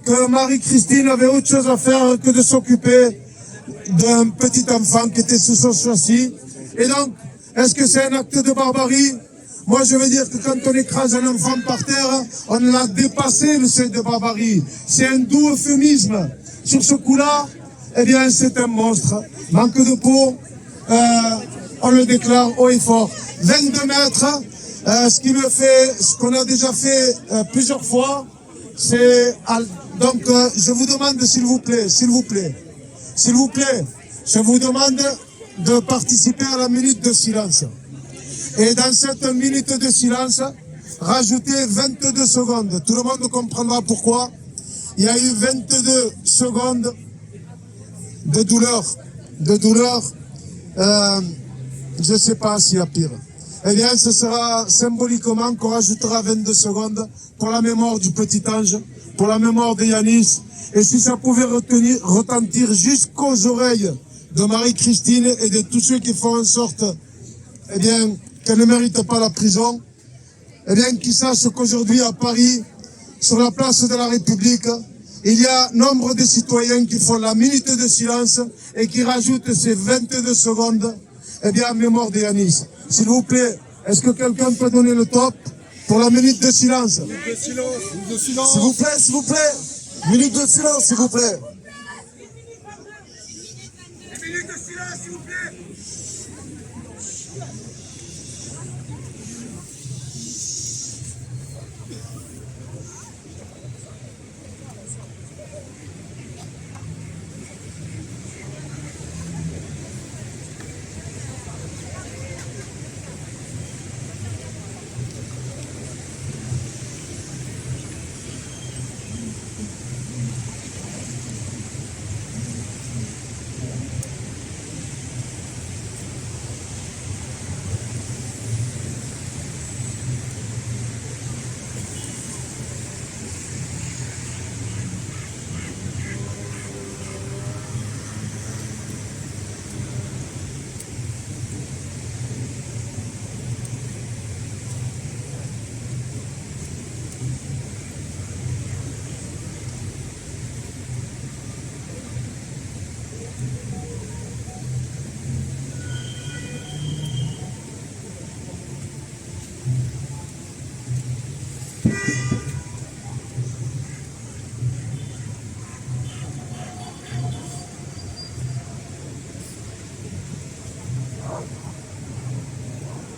que Marie-Christine avait autre chose à faire que de s'occuper d'un petit enfant qui était sous son châssis. Et donc, est-ce que c'est un acte de barbarie? Moi, je veux dire que quand on écrase un enfant par terre, on l'a dépassé le seuil de barbarie. C'est un doux euphémisme. Sur ce coup-là, eh bien, c'est un monstre. Manque de peau, on le déclare haut et fort. 22 mètres, ce qu'on a déjà fait plusieurs fois, c'est... Donc, je vous demande, s'il vous plaît, je vous demande de participer à la minute de silence. Et dans cette minute de silence, rajoutez 22 secondes. Tout le monde comprendra pourquoi. Il y a eu 22 secondes de douleur. Je ne sais pas s'il y a pire. Eh bien, ce sera symboliquement qu'on rajoutera 22 secondes pour la mémoire du petit ange, pour la mémoire de Yanis. Et si ça pouvait retentir jusqu'aux oreilles de Marie-Christine et de tous ceux qui font en sorte, eh bien, qu'elle ne mérite pas la prison, eh bien, qu'ils sachent qu'aujourd'hui à Paris, sur la place de la République, il y a nombre de citoyens qui font la minute de silence et qui rajoutent ces 22 secondes, eh bien, en mémoire de Yanis. S'il vous plaît, est-ce que quelqu'un peut donner le top pour la minute de silence? S'il vous plaît, s'il vous plaît. Minute de silence, s'il vous plaît. Minute de silence, s'il vous plaît.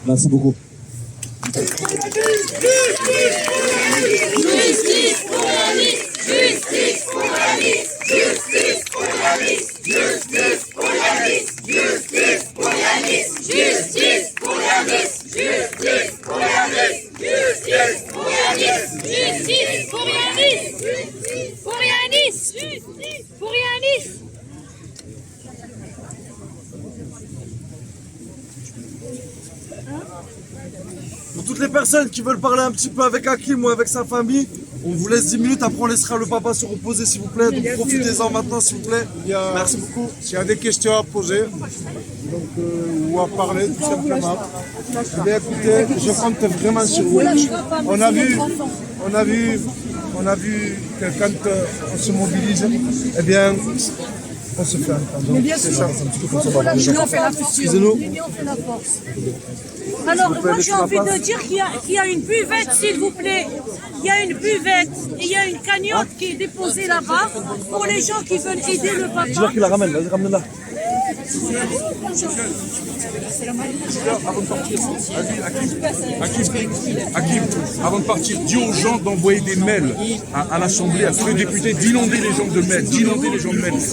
Merci beaucoup. Justice pour Yanis! Justice pour Yanis! Justice pour Yanis! Justice pour Yanis! Justice pour Yanis! Justice pour Yanis! Justice pour Yanis! Justice pour Yanis! Justice pour Yanis! Pour Yanis! Justice pour Yanis! Pour toutes les personnes qui veulent parler un petit peu avec Hakim ou avec sa famille, on vous laisse 10 minutes, après on laissera le papa se reposer s'il vous plaît. Donc profitez-en maintenant s'il vous plaît. Merci beaucoup. S'il y a des questions à poser donc, ou à parler tout simplement, eh bien, écoutez, je compte vraiment sur vous. On a vu que quand on se mobilise, eh bien, on se fait entendre. Mais bien sûr, l'union fait la force. Excusez-nous. L'union fait la force. Alors, moi j'ai envie de dire qu'il y a une buvette, s'il vous plaît. Il y a une buvette et il y a une cagnotte qui est déposée là-bas pour les gens qui veulent aider le papa. Dis-leur qu'il la ramène, vas-y ramène-la. Hakim, avant de partir, dis aux gens d'envoyer des mails à l'Assemblée, à tous les députés, d'inonder les gens de mails,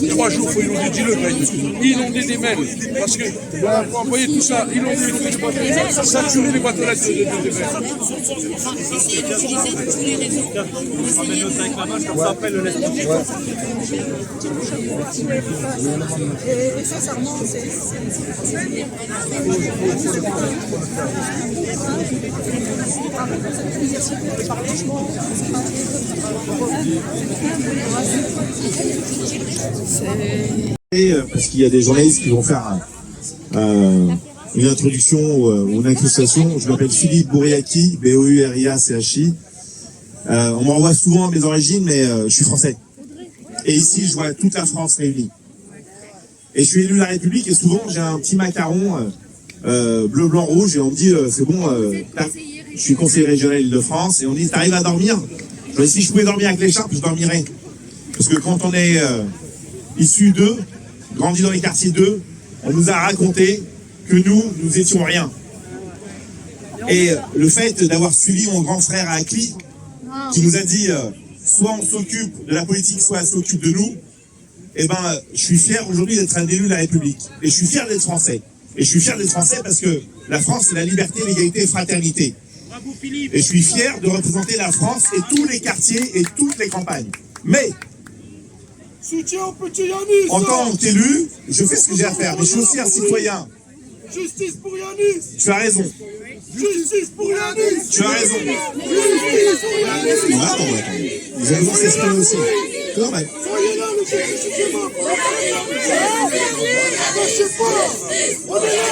3 jours, il faut inonder, dis-le, inonder des mails, parce que faut envoyer tout ça, inonder les boîtes aux lettres, saturer les boîtes aux lettres de mails. Et sincèrement, parce qu'il y a des journalistes qui vont faire une introduction ou une incrustation. Je m'appelle Philippe Bouriaki, B-O-U-R-I-A-C-H-I. On m'envoie souvent mes origines, mais je suis français. Et ici, je vois toute la France réunie. Et je suis élu de la République et souvent, j'ai un petit macaron bleu, blanc, rouge et on me dit, c'est bon, je suis conseiller régional Île-de-France et on me dit, t'arrives à dormir? Je dis, si je pouvais dormir avec l'écharpe, je dormirais. Parce que quand on est issu d'eux, grandi dans les quartiers d'eux, on nous a raconté que nous étions rien. Et le fait d'avoir suivi mon grand frère à Acli, qui nous a dit, soit on s'occupe de la politique, soit elle s'occupe de nous, eh ben, je suis fier aujourd'hui d'être un élu de la République. Et je suis fier d'être français. Et je suis fier d'être français parce que la France, c'est la liberté, l'égalité et fraternité. Et je suis fier de représenter la France et tous les quartiers et toutes les campagnes. Mais, soutien au petit Yanis. en tant qu'élu, je fais ce que j'ai à faire. Mais je suis aussi un citoyen. Justice pour Yanis. Tu as raison. Justice pour Yanis. Tu as raison. Justice pour Yanis. Non, attends. Ils ont besoin de s'exprimer aussi. Quand même. Soyez là, le suffisant. Lâchez pas. On est là.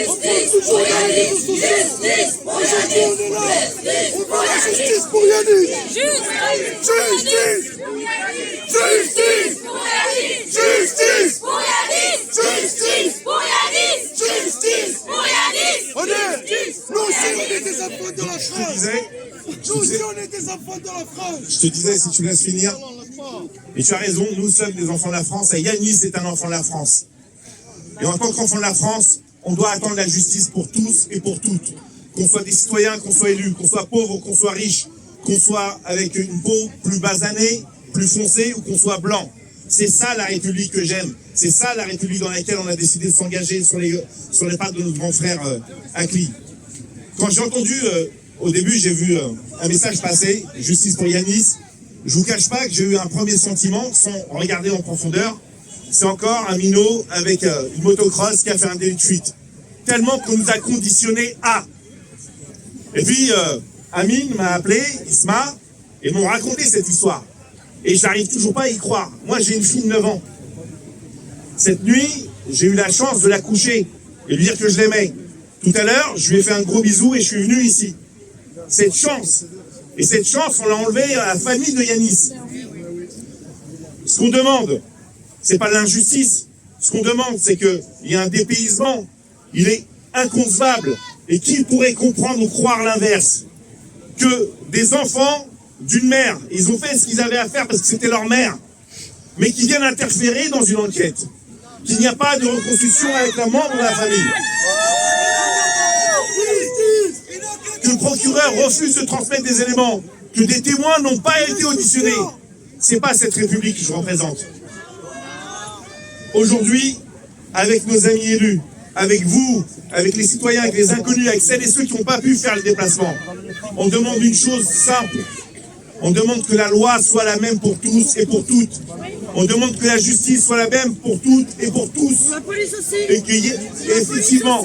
On parle toujours dans les réseaux sociaux. Aujourd'hui, on est là. On veut la justice pour Yanis. Justice. Justice. Justice. Justice. Justice. Justice. On est. Nous aussi, on est des enfants de la France. Nous aussi, on est des enfants de la France. Je te disais, si tu me laisses finir, Et tu as raison, nous sommes des enfants de la France, et Yanis est un enfant de la France. Et en tant qu'enfant de la France, on doit attendre la justice pour tous et pour toutes. Qu'on soit des citoyens, qu'on soit élus, qu'on soit pauvre, qu'on soit riche, qu'on soit avec une peau plus basanée, plus foncée, ou qu'on soit blanc. C'est ça la République que j'aime. C'est ça la République dans laquelle on a décidé de s'engager sur les pas de notre grand frère Akli. Quand j'ai entendu, au début, j'ai vu un message passer, justice pour Yanis. Je vous cache pas que j'ai eu un premier sentiment, sans regarder en profondeur. C'est encore un minot avec une motocross qui a fait un délit de fuite. Tellement qu'on nous a conditionnés à. Et puis, Amine m'a appelé, Isma, et m'ont raconté cette histoire. Et j'arrive toujours pas à y croire. Moi, j'ai une fille de 9 ans. Cette nuit, j'ai eu la chance de la coucher et lui dire que je l'aimais. Tout à l'heure, je lui ai fait un gros bisou et je suis venu ici. Cette chance. Et cette chance, on l'a enlevée à la famille de Yanis. Ce qu'on demande, c'est pas l'injustice. Ce qu'on demande, c'est qu'il y a un dépaysement. Il est inconcevable. Et qui pourrait comprendre ou croire l'inverse? Que des enfants d'une mère, ils ont fait ce qu'ils avaient à faire parce que c'était leur mère, mais qui viennent interférer dans une enquête. Qu'il n'y a pas de reconstruction avec un membre de la famille. Que le procureur refuse de transmettre des éléments. Que des témoins n'ont pas été auditionnés. C'est pas cette République que je représente. Aujourd'hui, avec nos amis élus, avec vous, avec les citoyens, avec les inconnus, avec celles et ceux qui n'ont pas pu faire le déplacement, on demande une chose simple. On demande que la loi soit la même pour tous et pour toutes. On demande que la justice soit la même pour toutes et pour tous. La police aussi. Et effectivement,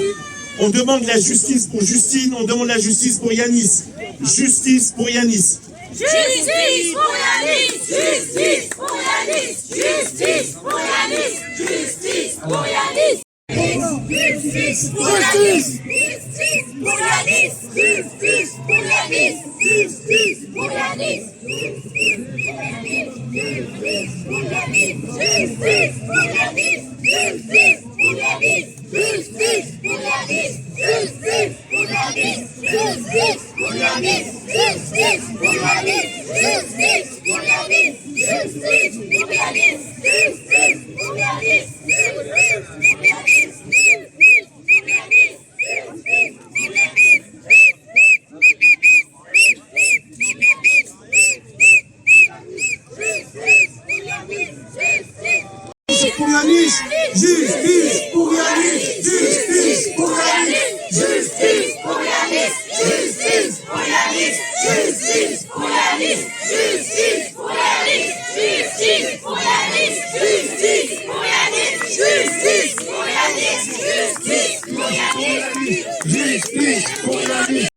on demande la justice pour Justine, on demande la justice pour Yanis. Justice pour Yanis. Justice pour Yanis. Justice pour Yanis. Justice pour Yanis. Justice pour Yanis. Justice pour Yanis. Justice pour Yanis. Justice pour Yanis. Justice pour Yanis. Justice pour Yanis. Justice pour Yanis. Justice pour Yanis. Justice pour Yanis. Justice pour Yanis. Justice pour Yanis. Justice pour Yanis. Justice pour Yanis. Justice pour Yanis. Justice pour Yanis. Pour Yanis, justice pour Yanis, justice pour Yanis, Justice pour Yanis, justice pour Yanis, justice pour Yanis, justice pour Yanis,